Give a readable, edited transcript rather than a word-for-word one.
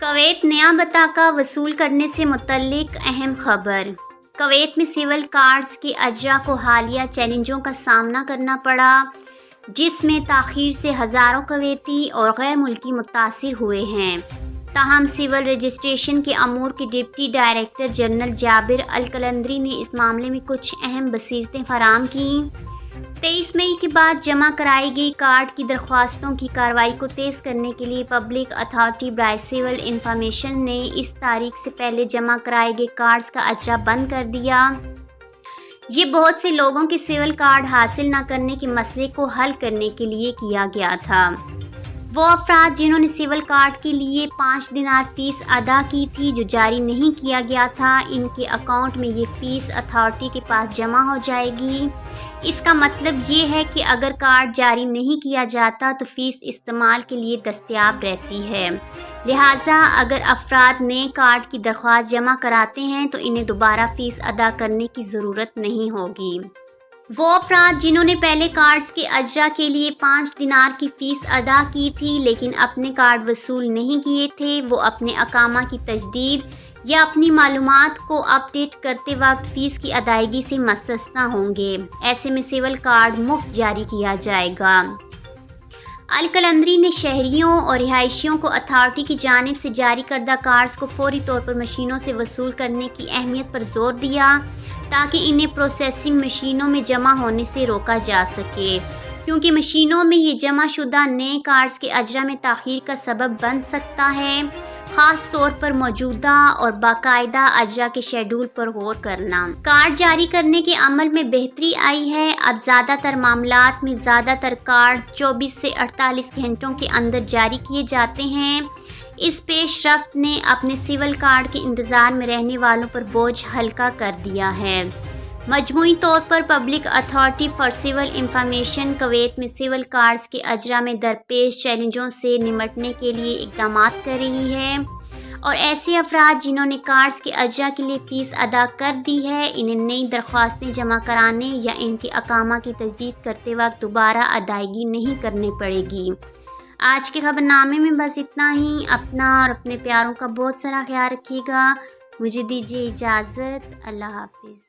Kuwait نیا بطاقہ وصول کرنے سے متعلق اہم خبر۔ کویت میں سول کارڈز کے اجرا کو حالیہ چیلنجوں کا سامنا کرنا پڑا، جس میں تاخیر سے ہزاروں کویتی اور غیر ملکی متاثر ہوئے ہیں۔ تاہم سول رجسٹریشن کے امور کے ڈپٹی ڈائریکٹر جنرل جابر القلندری نے اس معاملے میں کچھ اہم بصیرتیں فراہم کیں۔ 23 مئی کے بعد جمع کرائی گئی کارڈ کی درخواستوں کی کارروائی کو تیز کرنے کے لیے پبلک اتھارٹی برائے سول انفارمیشن نے اس تاریخ سے پہلے جمع کرائے گئے کارڈز کا اجرا بند کر دیا۔ یہ بہت سے لوگوں کے سول کارڈ حاصل نہ کرنے کے مسئلے کو حل کرنے کے لیے کیا گیا تھا۔ وہ افراد جنہوں نے سول کارڈ کے لیے 5 دینار فیس ادا کی تھی جو جاری نہیں کیا گیا تھا، ان کے اکاؤنٹ میں یہ فیس اتھارٹی کے پاس جمع ہو جائے گی۔ اس کا مطلب یہ ہے کہ اگر کارڈ جاری نہیں کیا جاتا تو فیس استعمال کے لیے دستیاب رہتی ہے، لہٰذا اگر افراد نئے کارڈ کی درخواست جمع کراتے ہیں تو انہیں دوبارہ فیس ادا کرنے کی ضرورت نہیں ہوگی۔ وہ افراد جنہوں نے پہلے کارڈز کے اجرا کے لیے 5 دینار کی فیس ادا کی تھی لیکن اپنے کارڈ وصول نہیں کیے تھے، وہ اپنے اقامہ کی تجدید یا اپنی معلومات کو اپ ڈیٹ کرتے وقت فیس کی ادائیگی سے مستثنیٰ ہوں گے۔ ایسے میں سول کارڈ مفت جاری کیا جائے گا۔ القلندری نے شہریوں اور رہائشیوں کو اتھارٹی کی جانب سے جاری کردہ کارڈز کو فوری طور پر مشینوں سے وصول کرنے کی اہمیت پر زور دیا تاکہ انہیں پروسیسنگ مشینوں میں جمع ہونے سے روکا جا سکے، کیونکہ مشینوں میں یہ جمع شدہ نئے کارڈز کے اجرا میں تاخیر کا سبب بن سکتا ہے، خاص طور پر موجودہ اور باقاعدہ اجرا کے شیڈول پر غور کرنا۔ کارڈ جاری کرنے کے عمل میں بہتری آئی ہے۔ اب زیادہ تر معاملات میں زیادہ تر کارڈ 24 سے 48 گھنٹوں کے اندر جاری کیے جاتے ہیں۔ اس پیش رفت نے اپنے سول کارڈ کے انتظار میں رہنے والوں پر بوجھ ہلکا کر دیا ہے۔ مجموعی طور پر public authority for civil information Kuwait میں سول کارڈز کے اجرا میں درپیش چیلنجوں سے نمٹنے کے لیے اقدامات کر رہی ہے، اور ایسے افراد جنہوں نے کارڈز کے اجرا کے لیے فیس ادا کر دی ہے، انہیں نئی درخواستیں جمع کرانے یا ان کے اقامہ کی تجدید کرتے وقت دوبارہ ادائیگی نہیں کرنی پڑے گی۔ آج کے خبر نامے میں بس اتنا ہی۔ اپنا اور اپنے پیاروں کا بہت سارا خیال رکھیے گا۔ مجھے دیجیے اجازت۔ اللہ حافظ۔